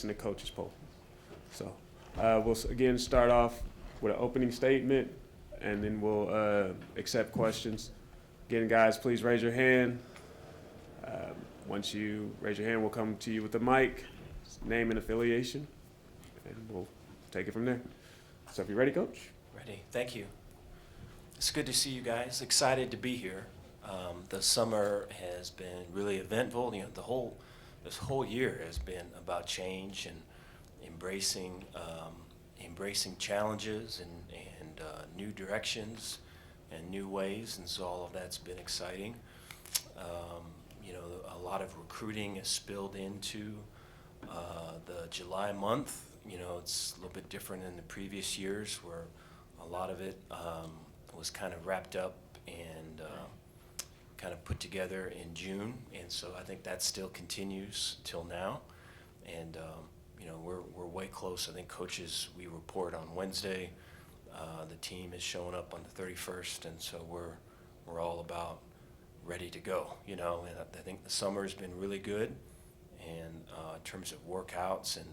in the coaches poll. So we'll again start off with an opening statement, and then we'll accept questions. Again, guys, please raise your hand. Once you raise your hand, we'll come to you with the mic, name and affiliation, and we'll take it from there. So if you're ready, Coach? Ready. Thank you. It's good to see you guys. Excited to be here. The summer has been really eventful. You know, this whole year has been about change and embracing challenges and new directions and new ways, and so all of that's been exciting. You know, a lot of recruiting has spilled into the July month. You know, it's a little bit different than the previous years where a lot of it was kind of wrapped up and kind of put together in June, and so I think that still continues till now. And you know, we're way close. I think coaches, we report on Wednesday. The team is showing up on the 31st, and so we're all about ready to go. You know, and I think the summer has been really good, and in terms of workouts and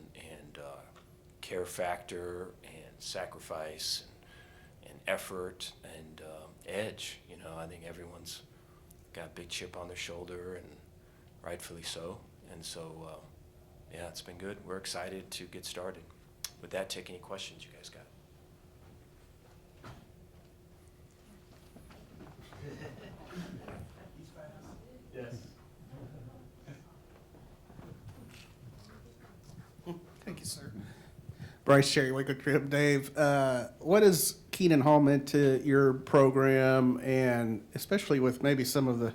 care factor and sacrifice and effort and edge. You know, I think everyone's got a big chip on their shoulder, and rightfully so. And so, yeah, it's been good. We're excited to get started. With that, take any questions you guys got. Yes. Thank you, sir. Bryce Sherry, Waco Trip. Dave, what has Keenan Hall meant to your program, and especially with maybe some of the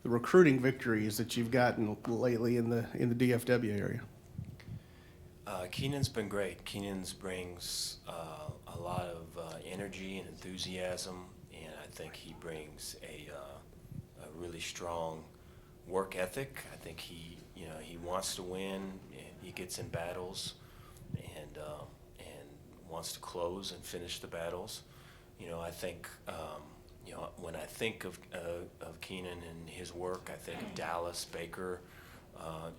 recruiting victories that you've gotten lately in the DFW area? Keenan's been great. Keenan's brings a lot of energy and enthusiasm, and I think he brings a really strong work ethic. I think he wants to win. He gets in battles and wants to close and finish the battles. You know, I think you know, when I think of Keenan and his work, I think of Dallas Baker,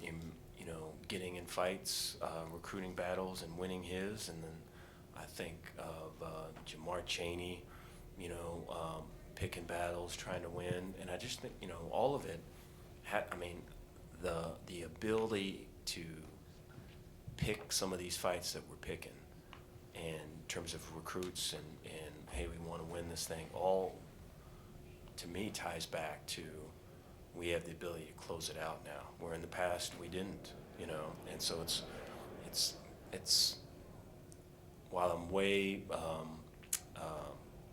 you know, getting in fights, recruiting battles and winning his, and then I think of Jamar Chaney, you know, picking battles, trying to win, and I just think, you know, all of it. I mean, the ability to pick some of these fights that we're picking, and in terms of recruits and hey, we want to win this thing, all to me ties back to we have the ability to close it out now, where in the past we didn't, you know. And so it's while I'm way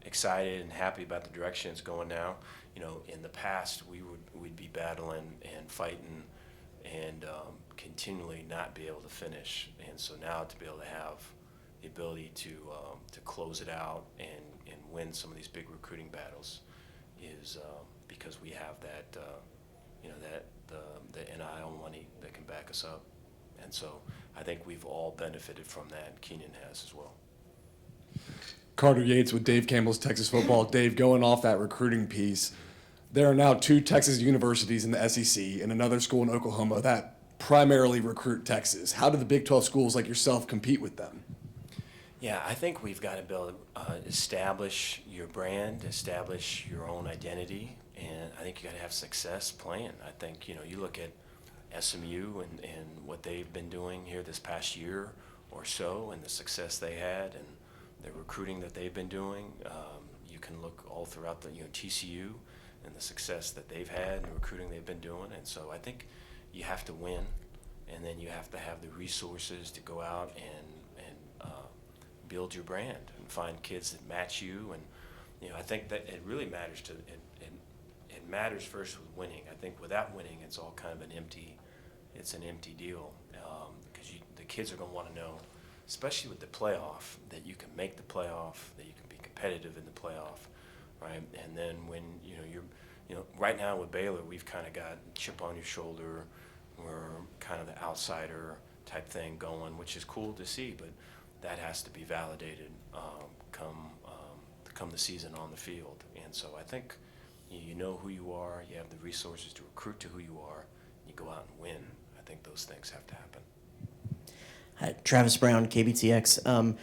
excited and happy about the direction it's going now, you know, in the past we'd be battling and fighting and continually not be able to finish. And so now to be able to have the ability to close it out and win some of these big recruiting battles is because we have that you know, that the NIL money that can back us up. And so I think we've all benefited from that. Keenan has as well. Carter Yates with Dave Campbell's Texas Football. Dave, going off that recruiting piece, there are now 2 Texas universities in the SEC and another school in Oklahoma that primarily recruit Texas. How do the Big 12 schools like yourself compete with them? Yeah, I think we've got to build, establish your brand, establish your own identity, and I think you got to have success playing. I think, you know, you look at SMU and what they've been doing here this past year or so, and the success they had, and the recruiting that they've been doing. You can look all throughout the, you know, TCU and the success that they've had and the recruiting they've been doing. And so I think you have to win, and then you have to have the resources to go out and build your brand and find kids that match you. And, you know, I think that it really matters it matters first with winning. I think without winning, it's all kind of an empty deal, because the kids are going to want to know, especially with the playoff, that you can make the playoff, that you can be competitive in the playoff, right? And then when, you know, right now with Baylor, we've kind of got chip on your shoulder. We're kind of the outsider type thing going, which is cool to see, but that has to be validated come the season on the field. And so I think you know who you are, you have the resources to recruit to who you are, you go out and win. I think those things have to happen. Hi, Travis Brown, KBTX.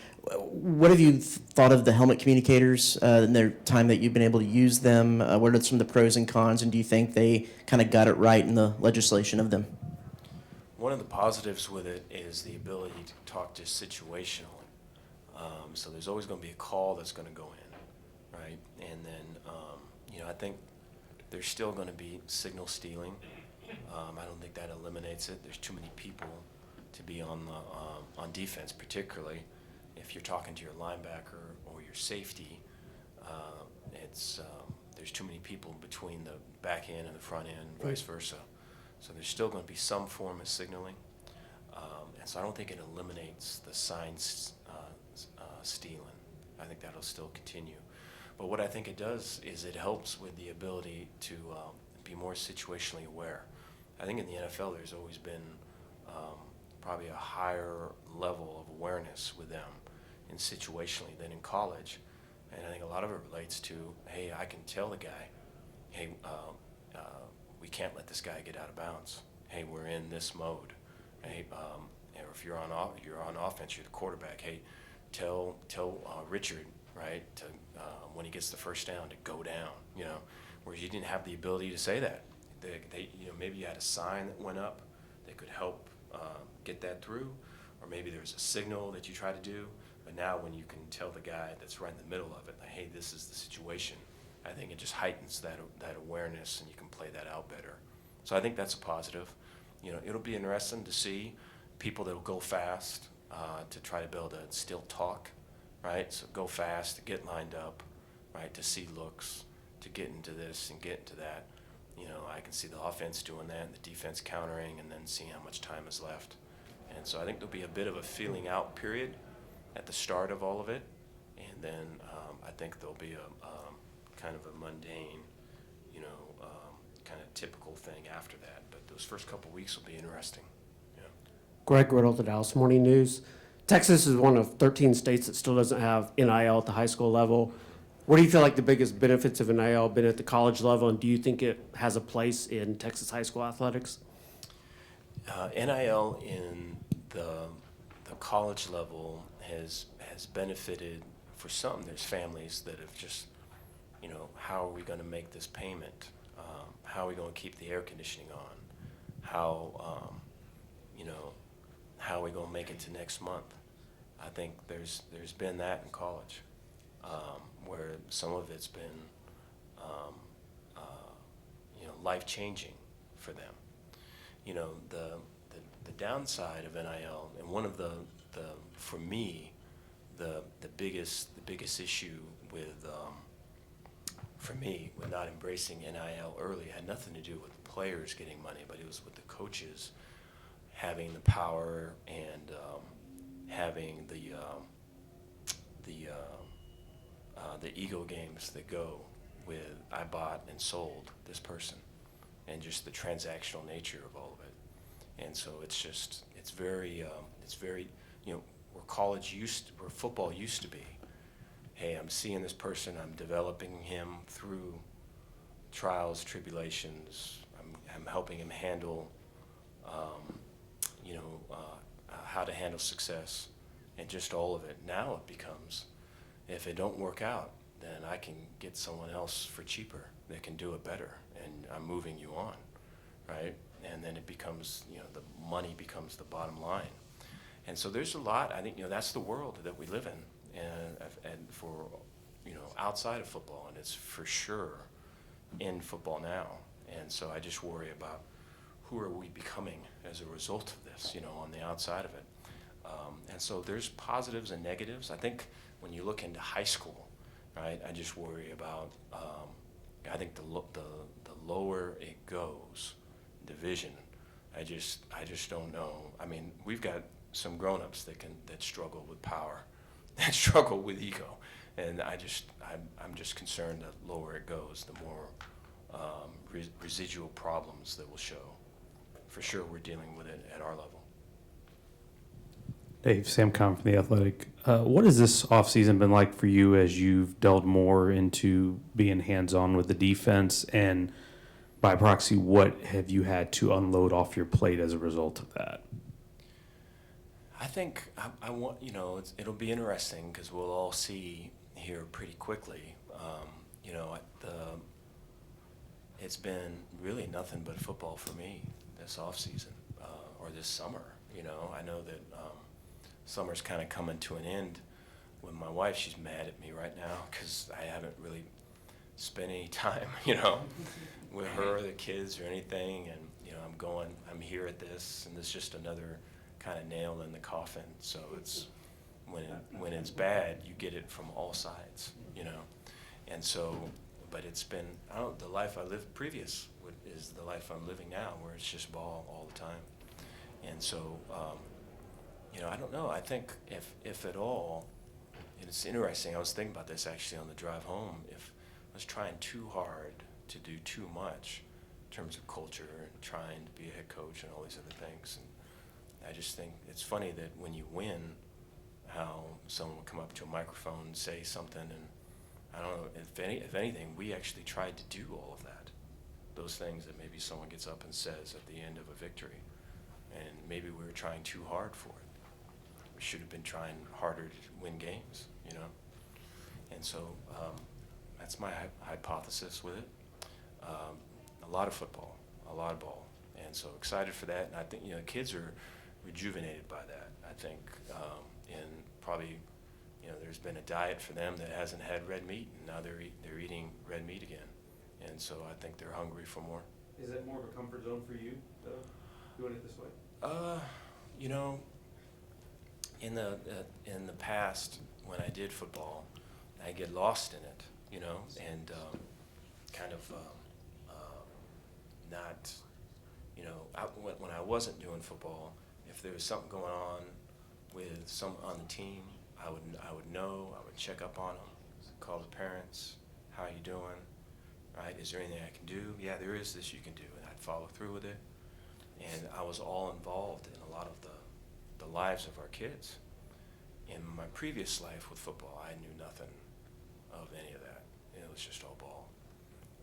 What have you thought of the helmet communicators in their time that you've been able to use them? What are some of the pros and cons, and do you think they kind of got it right in the legislation of them? One of the positives with it is the ability to talk just situationally. So there's always going to be a call that's going to go in, right? And then, I think there's still going to be signal stealing. I don't think that eliminates it. There's too many people to be on defense, particularly if you're talking to your linebacker or your safety. There's too many people between the back end and the front end, vice versa. So there's still going to be some form of signaling. And so I don't think it eliminates the signs stealing. I think that'll still continue. But what I think it does is it helps with the ability to be more situationally aware. I think in the NFL there's always been probably a higher level of awareness with them in situationally than in college. And I think a lot of it relates to, hey, I can tell the guy, hey, we can't let this guy get out of bounds. Hey, we're in this mode. Hey, or if you're on offense, you're the quarterback. Hey, tell Richard, right, to when he gets the first down to go down. Whereas you didn't have the ability to say that. They maybe you had a sign that went up that could help get that through, or maybe there's a signal that you try to do. But now when you can tell the guy that's right in the middle of it, like, hey, this is the situation, I think it just heightens that awareness, and you can play that out better. So I think that's a positive. It'll be interesting to see people that will go fast to try to build a still talk, right? So go fast to get lined up, right? To see looks, to get into this and get into that. I can see the offense doing that, and the defense countering, and then seeing how much time is left. And so I think there'll be a bit of a feeling out period at the start of all of it, and then I think there'll be a kind of a mundane, kind of typical thing after that. But those first couple weeks will be interesting. Greg Riddle, the Dallas Morning News. Texas is one of 13 states that still doesn't have NIL at the high school level. What do you feel like the biggest benefits of NIL been at the college level, and do you think it has a place in Texas high school athletics? NIL in the college level has benefited for some. There's families that have just, how are we going to make this payment? How are we going to keep the air conditioning on? How are we going to make it to next month? I think there's been that in college, where some of it's been life-changing for them. The downside of NIL, and one of the for me, the biggest issue with for me with not embracing NIL early had nothing to do with the players getting money, but it was with the coaches having the power and having the ego games that go with I bought and sold this person, and just the transactional nature of all of it. And so it's very where football used to be. Hey, I'm seeing this person, I'm developing him through trials, tribulations. I'm helping him handle, how to handle success, and just all of it. Now it becomes, if it don't work out, then I can get someone else for cheaper that can do it better, and I'm moving you on, right? And then it becomes, the money becomes the bottom line. And so there's a lot, I think, that's the world that we live in, and for, outside of football, and it's for sure in football now. And so I just worry about who are we becoming as a result of this, on the outside of it. And so there's positives and negatives. I think when you look into high school, right, I just worry about, I think the lower it goes, division, I just don't know. I mean, we've got some grown-ups that struggle with power, that struggle with ego, and I'm just concerned that lower it goes, the more residual problems that will show. For sure, we're dealing with it at our level. Dave, Sam Comm from The Athletic. What has this offseason been like for you as you've delved more into being hands-on with the defense? And by proxy, what have you had to unload off your plate as a result of that? I think I want, it'll be interesting because we'll all see here pretty quickly. It's been really nothing but football for me this off season or this summer. I know that summer's kind of coming to an end. With my wife, she's mad at me right now because I haven't really spent any time, with her or the kids or anything. And I'm here at this, and this is just another kind of nail in the coffin. So it's when it's bad, you get it from all sides, And so, but it's been the life I lived previous is the life I'm living now, where it's just ball all the time. And so, I don't know. I think if at all, and it's interesting. I was thinking about this actually on the drive home. If I was trying too hard to do too much in terms of culture and trying to be a head coach and all these other things, and I just think it's funny that when you win, how someone will come up to a microphone and say something, and I don't know, if anything, we actually tried to do all of that. Those things that maybe someone gets up and says at the end of a victory, and maybe we were trying too hard for it. We should have been trying harder to win games, And so that's my hypothesis with it. A lot of football, a lot of ball, and so excited for that. And I think kids are rejuvenated by that. I think, and probably, there's been a diet for them that hasn't had red meat, and now they're eating red meat again, and so I think they're hungry for more. Is that more of a comfort zone for you, though, doing it this way? In the past, when I did football, I get lost in it, and kind of not, when I wasn't doing football, if there was something going on with some on the team, I would know. I would check up on them, call the parents. How you doing? Right? Is there anything I can do? Yeah, there is this you can do, and I'd follow through with it. And I was all involved in a lot of the lives of our kids. In my previous life with football, I knew nothing of any of that. It was just all ball.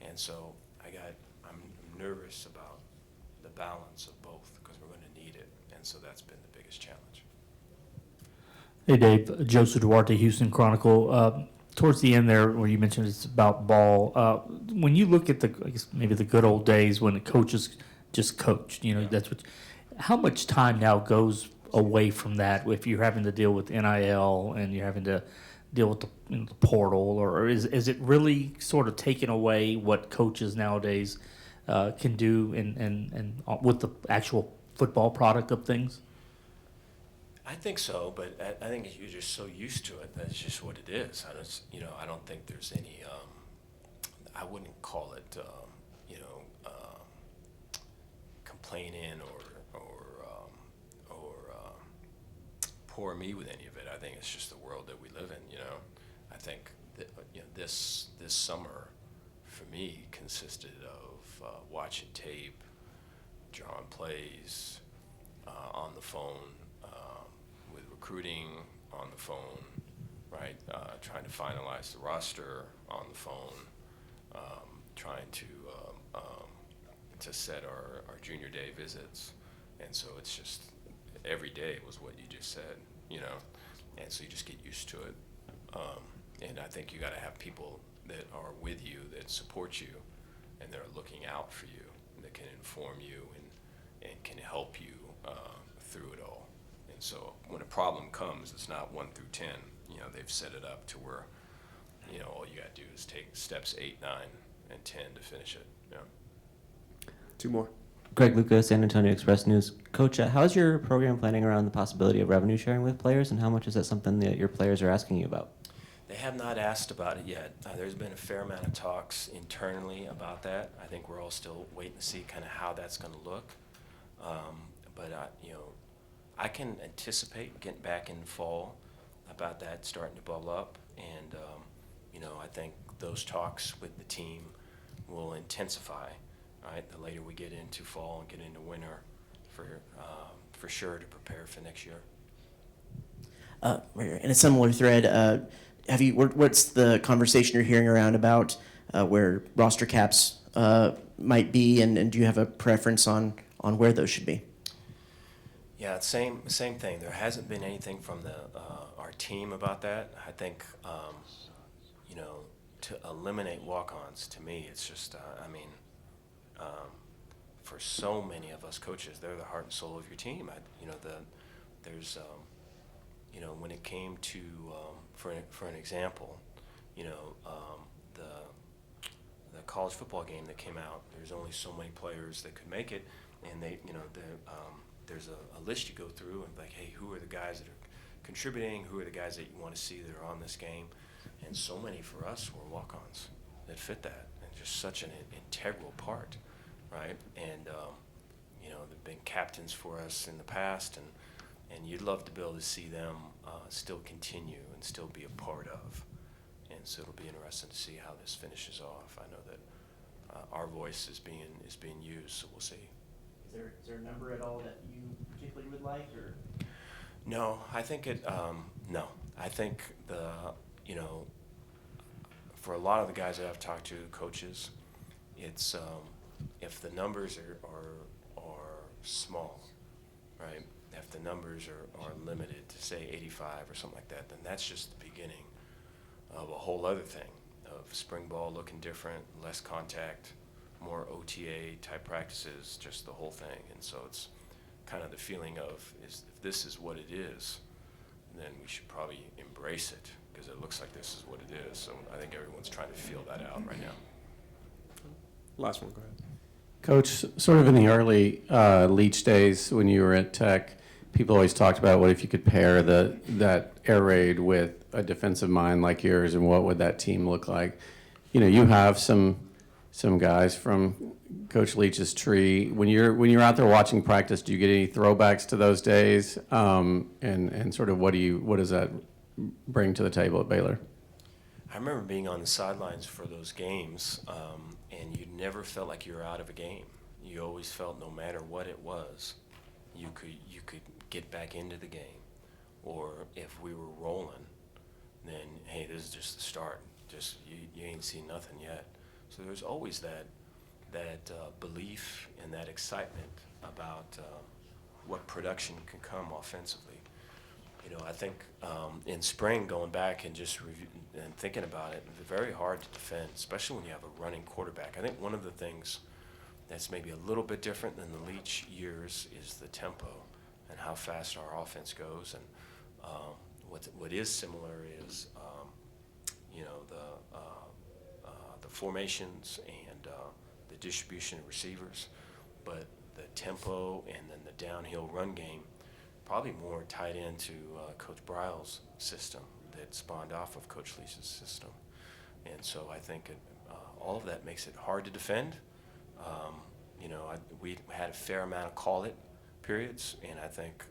And so I'm nervous about the balance of both because we're going to need it. And so that's been the biggest challenge. Hey Dave, Joseph Duarte, Houston Chronicle. Towards the end there, where you mentioned it's about ball, when you look at maybe the good old days when the coaches just coached, that's what. How much time now goes away from that if you're having to deal with NIL and you're having to deal with the portal, or is it really sort of taking away what coaches nowadays can do and with the actual football product of things? I think so, but I think you're just so used to it that it's just what it is. I don't think there's any. I wouldn't call it, complaining or poor me with any of it. I think it's just the world that we live in. I think that this summer for me consisted of watching tape, drawing plays, on the phone. With recruiting on the phone, right? Trying to finalize the roster on the phone, trying to set our junior day visits, and so it's just every day was what you just said, and so you just get used to it, and I think you got to have people that are with you, that support you, and that are looking out for you, and that can inform you and can help you through it all. So when a problem comes, it's not 1 through 10. They've set it up to where, all you got to do is take steps 8, 9, and 10 to finish it. Two more. Greg Lucas, San Antonio Express News. Coach, how's your program planning around the possibility of revenue sharing with players, and how much is that something that your players are asking you about? They have not asked about it yet. There's been a fair amount of talks internally about that. I think we're all still waiting to see kind of how that's going to look. But I can anticipate getting back in the fall about that starting to bubble up, and I think those talks with the team will intensify. Right, the later we get into fall and get into winter, for sure to prepare for next year. In a similar thread, what's the conversation you're hearing around about where roster caps might be, and do you have a preference on where those should be? Yeah, same thing. There hasn't been anything from our team about that. I think, you know, to eliminate walk-ons, to me, it's just, for so many of us coaches, they're the heart and soul of your team. There's, when it came to, for an example, the college football game that came out, there's only so many players that could make it, and there's a list you go through and like, hey, who are the guys that are contributing? Who are the guys that you want to see that are on this game? And so many for us were walk-ons that fit that, and just such an integral part, right? And they've been captains for us in the past, and you'd love to be able to see them still continue and still be a part of. And so it'll be interesting to see how this finishes off. I know that our voice is being used, so we'll see. Is there a number at all that you particularly would like, or? No, I think no. I think for a lot of the guys that I've talked to, coaches, it's if the numbers are small, right? If the numbers are limited to say 85 or something like that, then that's just the beginning of a whole other thing of spring ball looking different, less contact, more OTA type practices, just the whole thing. And so it's kind of the feeling of if this is what it is, then we should probably embrace it, because it looks like this is what it is. So I think everyone's trying to feel that out right now. Last one, go ahead. Coach, sort of in the early Leach days when you were at Tech, people always talked about what if you could pair that air raid with a defensive mind like yours, and what would that team look like? You have some guys from Coach Leach's tree. When you're out there watching practice, do you get any throwbacks to those days? And sort of what does that bring to the table at Baylor? I remember being on the sidelines for those games, and you never felt like you were out of a game. You always felt no matter what it was, you could get back into the game. Or if we were rolling, then, hey, this is just the start. Just you ain't seen nothing yet. So there's always that belief and that excitement about what production can come offensively. I think in spring, going back and just and thinking about it, it's very hard to defend, especially when you have a running quarterback. I think one of the things that's maybe a little bit different than the Leach years is the tempo and how fast our offense goes. And what is similar is the formations and the distribution of receivers, but the tempo and then the downhill run game probably more tied into Coach Bryle's system that spawned off of Coach Leach's system. And so I think all of that makes it hard to defend. We had a fair amount of call-it periods, and I think,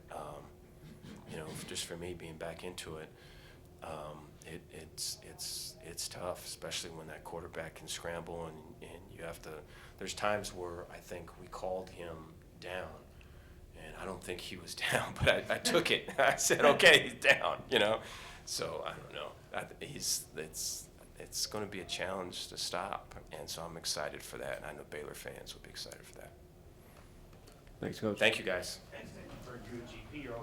just for me being back into it, it's tough, especially when that quarterback can scramble and you have to. There's times where I think we called him down, and I don't think he was down, but I took it. I said, okay, he's down. So I don't know. It's going to be a challenge to stop, and so I'm excited for that, and I know Baylor fans will be excited for that. Thanks, Coach. Thank you, guys.